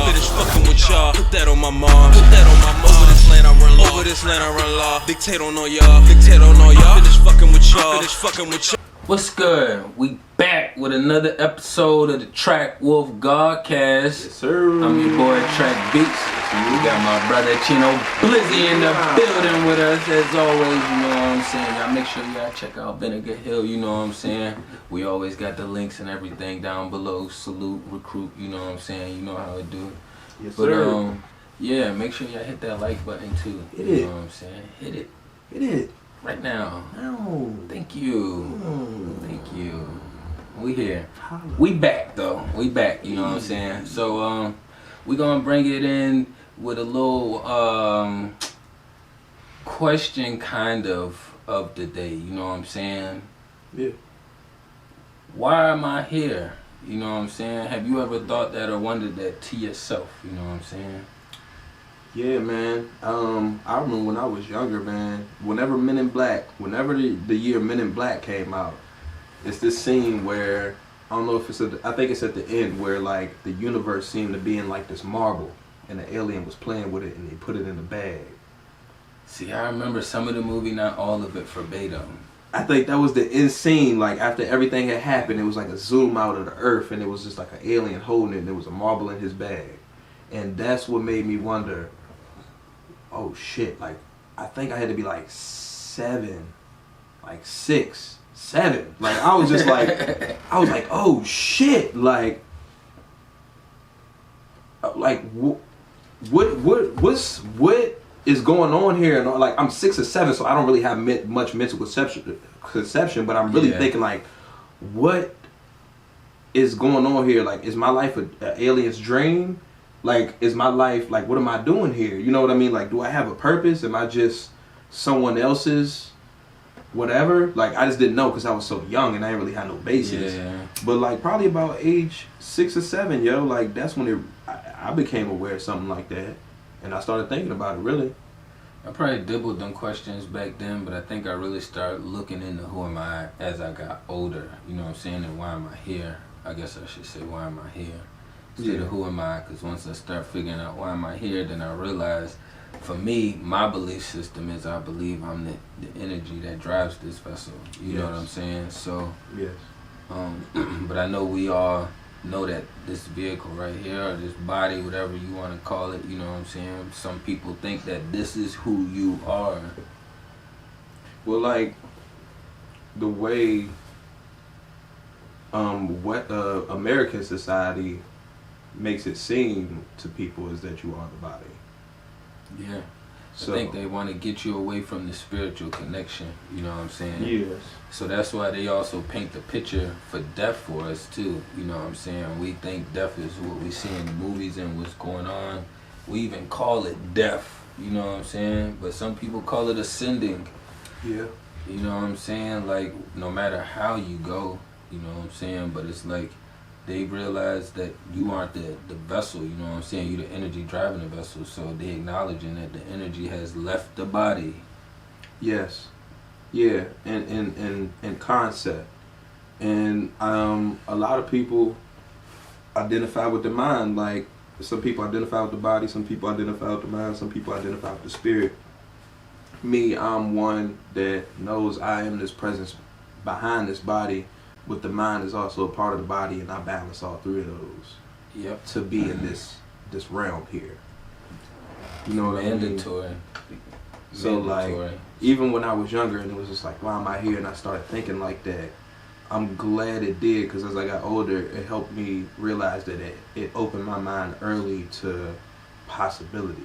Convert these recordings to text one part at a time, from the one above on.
law. Finish fucking with y'all. Put that on my mom. Put that on my mom. Over this land I run law. Over this land I run law. Dictate on all y'all. Dictate on all y'all. Finish fucking with y'all. Finish fucking with y'all. What's good? We back with another episode of the TrakWolf Godcast. Yes, sir. I'm your boy TrakBeatz. We got my brother Cheno Bliss in the building with us as always. You know what I'm saying? Y'all make sure y'all check out Vinegar Hill. You know what I'm saying? We always got the links and everything down below. Salute, recruit. You know what I'm saying? You know how it do. Yes, but sir. Yeah, make sure y'all hit that like button too. Hit you it. know what I'm saying? Hit it. Hit it. Right now. No. Thank you. Thank you. We here. We back though. We back, you know what I'm saying? So we gonna bring it in with a little question kind of the day, you know what I'm saying? Yeah. Why am I here? You know what I'm saying? Have you ever thought that or wondered that to yourself, you know what I'm saying? Yeah, man. I remember when I was younger, man. Whenever the year Men in Black came out, it's this scene where I don't know if I think it's at the end where like the universe seemed to be in like this marble, and the alien was playing with it, and they put it in a bag. See, I remember some of the movie, not all of it verbatim. I think that was the end scene. Like after everything had happened, it was like a zoom out of the earth, and it was just like an alien holding it, and there was a marble in his bag, and that's what made me wonder. Oh shit, like, I think I had to be like 6, 7. Like, I was just like, oh shit, like what is going on here? And like, I'm 6 or 7, so I don't really have much mental conception, but I'm really thinking like, what is going on here? Like, is my life an alien's dream? Like, is my life, like, what am I doing here? You know what I mean? Like, do I have a purpose? Am I just someone else's whatever? Like, I just didn't know because I was so young and I didn't really have no basis. Yeah. But, like, probably about age 6 or 7, yo, like, that's when I became aware of something like that. And I started thinking about it, really. I probably dibbled them questions back then, but I think I really started looking into who am I as I got older. You know what I'm saying? And why am I here? I guess I should say, why am I here? Instead of who am I, because once I start figuring out why am I here, then I realize, for me, my belief system is I believe I'm the energy that drives this vessel. You know what I'm saying? So, but I know we all know that this vehicle right here, or this body, whatever you want to call it, you know what I'm saying? Some people think that this is who you are. Well, like, the way American society makes it seem to people is that you are the body. Yeah. So, I think they want to get you away from the spiritual connection, you know what I'm saying? Yes. So that's why they also paint the picture for death for us too, you know what I'm saying? We think death is what we see in movies and what's going on. We even call it death, you know what I'm saying? But some people call it ascending. Yeah. You know what I'm saying? Like, no matter how you go, you know what I'm saying? But it's like, they realize that you aren't the vessel, you know what I'm saying? You're the energy driving the vessel, so they acknowledging that the energy has left the body. Yes. Yeah, and concept. And a lot of people identify with the mind, like some people identify with the body, some people identify with the mind, some people identify with the spirit. Me, I'm one that knows I am this presence behind this body, but the mind is also a part of the body, and I balance all three of those. Yep. To be in this realm here. You know what I mean? Mandatory. So like, even when I was younger, and it was just like, why am I here? And I started thinking like that. I'm glad it did, because as I got older, it helped me realize that it opened my mind early to possibilities.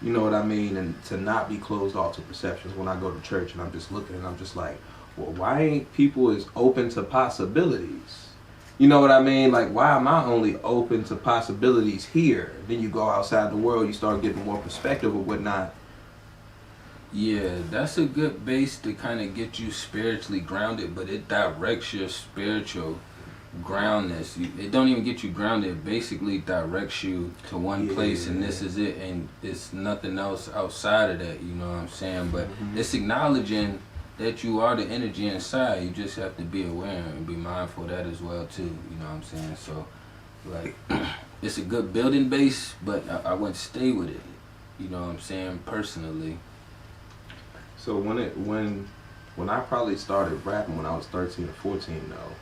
You know what I mean? And to not be closed off to perceptions. When I go to church and I'm just looking and I'm just like, well, why ain't people as open to possibilities? You know what I mean? Like, why am I only open to possibilities here? Then you go outside the world, you start getting more perspective of whatnot. Yeah, that's a good base to kind of get you spiritually grounded, but it directs your spiritual groundness. It don't even get you grounded. It basically directs you to one place, and this is it, and it's nothing else outside of that. You know what I'm saying? But it's acknowledging that you are the energy inside. You just have to be aware and be mindful of that as well too. You know what I'm saying? So, like, it's a good building base, but I wouldn't stay with it. You know what I'm saying? Personally. So when I probably started rapping when I was 13 or 14 though,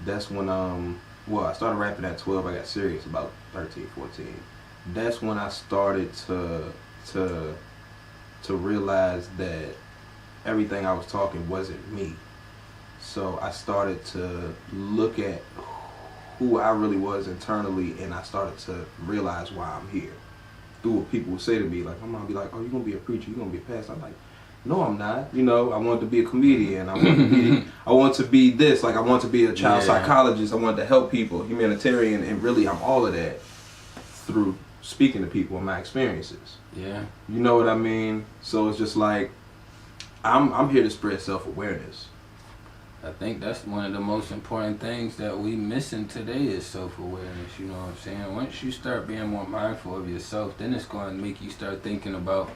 that's when well, I started rapping at 12. I got serious about 13, 14. That's when I started to realize that everything I was talking wasn't me. So I started to look at who I really was internally, and I started to realize why I'm here. Through what people would say to me, like my mom be like, "Oh, you're gonna be a preacher, you're gonna be a pastor." I'm like, "No, I'm not." You know, I wanted to be a comedian. I want to be this. Like I want to be a child psychologist. I wanted to help people, humanitarian, and really, I'm all of that through speaking to people and my experiences. Yeah. You know what I mean? So it's just like I'm here to spread self-awareness. I think that's one of the most important things that we missing today is self-awareness, you know what I'm saying? Once you start being more mindful of yourself, then it's going to make you start thinking about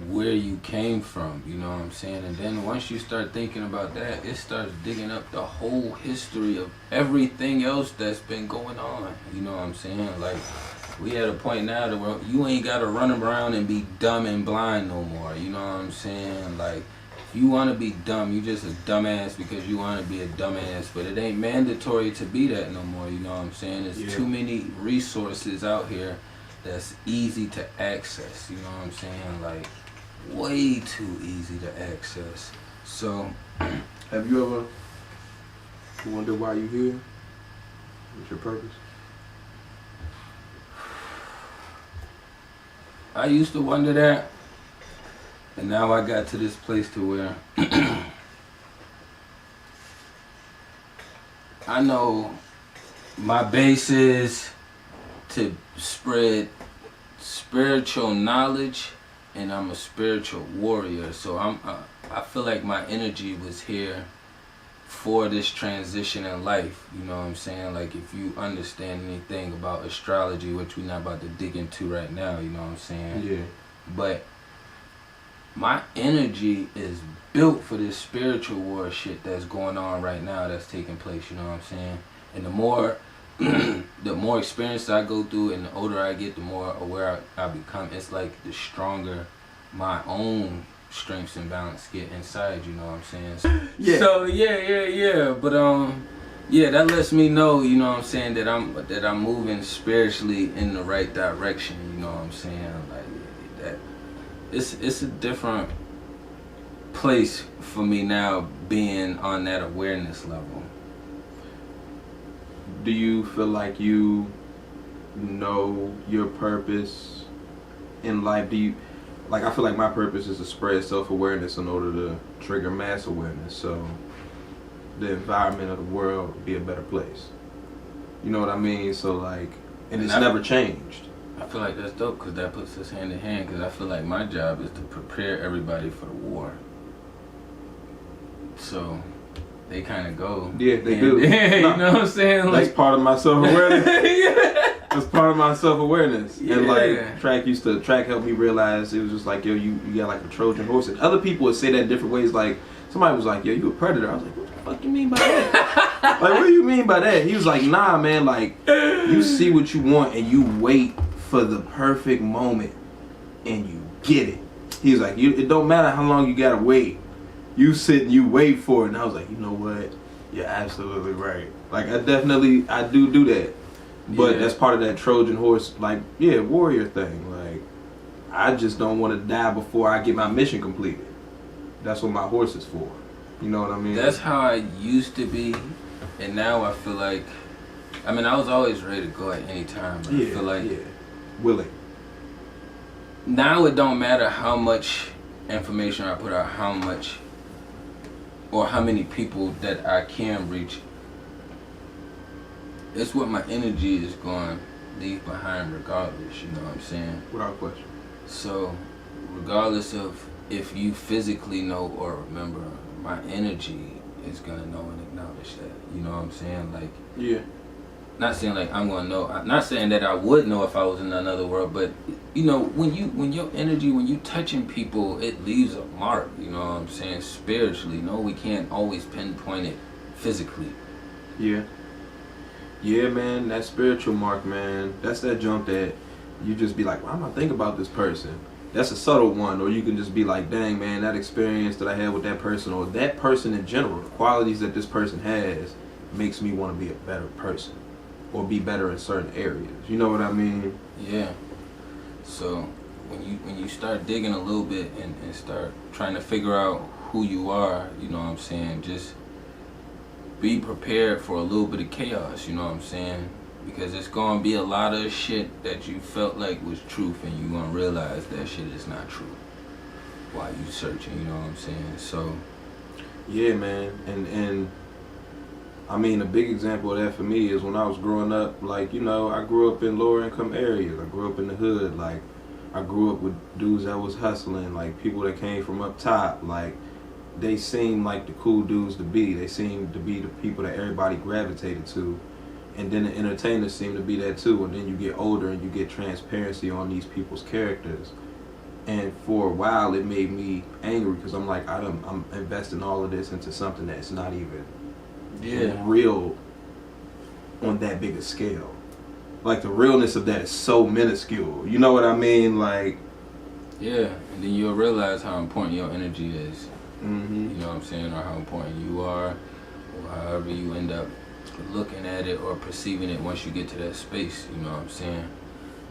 where you came from, you know what I'm saying? And then once you start thinking about that, it starts digging up the whole history of everything else that's been going on, you know what I'm saying? Like, we at a point now that where you ain't got to run around and be dumb and blind no more, you know what I'm saying? Like, if you want to be dumb, you just a dumbass because you want to be a dumbass, but it ain't mandatory to be that no more, you know what I'm saying? There's too many resources out here that's easy to access, you know what I'm saying? Like, way too easy to access. So, have you ever wondered why you here? What's your purpose? I used to wonder that. And now I got to this place to where I know my base is to spread spiritual knowledge, and I'm a spiritual warrior. So I feel like my energy was here for this transition in life. You know what I'm saying? Like if you understand anything about astrology, which we're not about to dig into right now, you know what I'm saying? Yeah. But my energy is built for this spiritual war shit that's going on right now, that's taking place, you know what I'm saying? And the more the more experience I go through and the older I get, the more aware I become. It's like the stronger my own strengths and balance get inside, you know what I'm saying? Yeah. So yeah. But yeah, that lets me know, you know what I'm saying, that I'm moving spiritually in the right direction, you know what I'm saying? Like that. It's a different place for me now, being on that awareness level. Do you feel like you know your purpose in life? Do you, like, I feel like my purpose is to spread self-awareness in order to trigger mass awareness, so the environment of the world would be a better place. You know what I mean? So like, and it's never changed. I feel like that's dope because that puts us hand in hand, because I feel like my job is to prepare everybody for the war. So they kind of go. Yeah, they do. You know what I'm saying? That's part of my self-awareness. That's part of my self-awareness. Yeah. And like Trak helped me realize, it was just like, yo, you got like a Trojan horse. And other people would say that in different ways. Like somebody was like, yo, you a predator. I was like, what the fuck you mean by that? Like, what do you mean by that? He was like, nah, man, like you see what you want and you wait for the perfect moment and you get it. He was like, it don't matter how long you gotta wait. You sit and you wait for it. And I was like, you know what? You're absolutely right. Like I do that. But that's part of that Trojan horse, like, warrior thing. Like, I just don't want to die before I get my mission completed. That's what my horse is for. You know what I mean? That's how I used to be, and now I feel like, I mean, I was always ready to go at any time, but I feel like willing. Now it don't matter how much information I put out, how much or how many people that I can reach. It's what my energy is going to leave behind regardless, you know what I'm saying? Without question. So, regardless of if you physically know or remember, my energy is going to know and acknowledge that, you know what I'm saying? Like, yeah. Not saying like I'm going to know, I'm not saying that I would know if I was in another world, but, you know, when your energy, when you touching people, it leaves a mark, you know what I'm saying? Spiritually, no, we can't always pinpoint it physically. Yeah. Yeah, man, that spiritual mark, man. That's that jump that you just be like, why am I thinking about this person? That's a subtle one. Or you can just be like, dang, man, that experience that I had with that person, or that person in general, the qualities that this person has makes me want to be a better person or be better in certain areas. You know what I mean? Yeah. So when you start digging a little bit and start trying to figure out who you are, you know what I'm saying, just be prepared for a little bit of chaos, you know what I'm saying? Because it's going to be a lot of shit that you felt like was truth, and you're going to realize that shit is not true while you searching, you know what I'm saying? So yeah, man. And I mean, a big example of that for me is when I was growing up, like, you know, I grew up in lower income areas. I grew up in the hood. Like, I grew up with dudes that was hustling, like people that came from up top. Like, they seemed like the cool dudes to be. They seemed to be the people that everybody gravitated to. And then the entertainers seem to be that too. And then you get older and you get transparency on these people's characters. And for a while, it made me angry because I'm like, I'm investing all of this into something that's not even real on that big a scale. Like, the realness of that is so minuscule. You know what I mean? Like, yeah, and then you'll realize how important your energy is. mm-hmm. You know what I'm saying? Or how important you are, or however you end up looking at it or perceiving it once you get to that space. You know what I'm saying?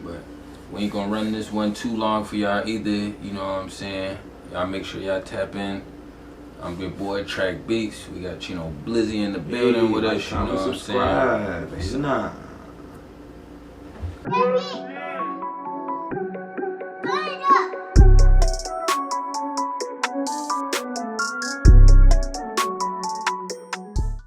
But we ain't gonna run this one too long for y'all either. You know what I'm saying? Y'all make sure y'all tap in. I'm your boy TrakBeatz. We got Cheno Bliss in the building with us. You know what I'm saying? Subscribe. Nah.